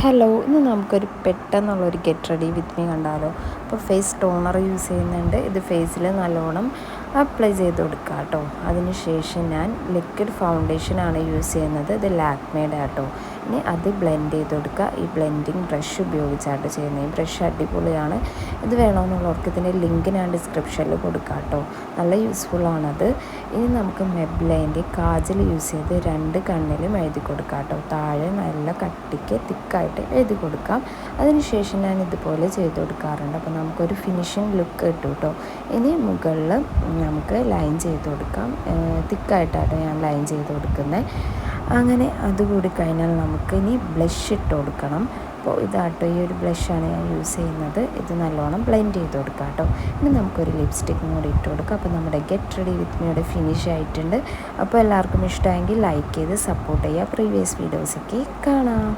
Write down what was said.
Hello, ഇന്ന് നമുക്കൊരു പെട്ടെന്നുള്ളൊരു get ready with me കണ്ടാലോ. അപ്പോൾ ഫേസ് ടോണർ യൂസ് ചെയ്യുന്നുണ്ട്. ഇത് ഫേസിൽ നല്ലോണം അപ്ലൈ ചെയ്ത് കൊടുക്കുക കേട്ടോ. അതിനുശേഷം ഞാൻ ലിക്വിഡ് ഫൗണ്ടേഷനാണ് യൂസ് ചെയ്യുന്നത്. ഇത് ലാക്മേയുടെ കേട്ടോ. ഇനി അത് ബ്ലെൻഡ് ചെയ്ത് കൊടുക്കുക. ഈ ബ്ലെൻഡിങ് ബ്രഷ് ഉപയോഗിച്ചാട്ടോ ചെയ്യുന്നത്. ഈ ബ്രഷ് അടിപൊളിയാണ്. ഇത് വേണമെന്നുള്ളവർക്ക് ഇതിൻ്റെ ലിങ്ക് ഞാൻ ഡിസ്ക്രിപ്ഷനിൽ കൊടുക്കാം കേട്ടോ. നല്ല യൂസ്ഫുള്ളാണത്. ഇനി നമുക്ക് മെബ്ലൈൻ്റെ കാജൽ യൂസ് ചെയ്ത് രണ്ട് കണ്ണിലും എഴുതി കൊടുക്കാം കേട്ടോ. താഴെ നല്ല കട്ടിക്ക് തിക്കായിട്ട് എഴുതി കൊടുക്കാം. അതിനുശേഷം ഞാൻ ഇതുപോലെ ചെയ്ത് കൊടുക്കാറുണ്ട്. അപ്പോൾ നമുക്കൊരു ഫിനിഷിങ് ലുക്ക് കിട്ടും കേട്ടോ. ഇനി മുകളിൽ നമുക്ക് ലൈൻ ചെയ്ത് കൊടുക്കാം. തിക്കായിട്ടാണ് ഞാൻ ലൈൻ ചെയ്ത് കൊടുക്കുന്നത്. അങ്ങനെ അതുകൂടി കഴിഞ്ഞാൽ നമുക്ക് ഇനി ബ്ലഷ് ഇട്ട് കൊടുക്കണം. അപ്പോൾ ഇതാട്ടോ, ഈ ഒരു ബ്ലഷാണ് ഞാൻ യൂസ് ചെയ്യുന്നത്. ഇത് നല്ലോണം ബ്ലെൻഡ് ചെയ്ത് കൊടുക്കാം കേട്ടോ. ഇനി നമുക്കൊരു ലിപ്സ്റ്റിക്കും കൂടി ഇട്ട് കൊടുക്കാം. അപ്പോൾ നമ്മുടെ ഗെറ്റ് റെഡി വിത്ത് മീയുടെ ഫിനിഷ് ആയിട്ടുണ്ട്. അപ്പോൾ എല്ലാവർക്കും ഇഷ്ടമായെങ്കിൽ ലൈക്ക് ചെയ്ത് സപ്പോർട്ട് ചെയ്യുക. പ്രീവിയസ് വീഡിയോസൊക്കെ കാണാം.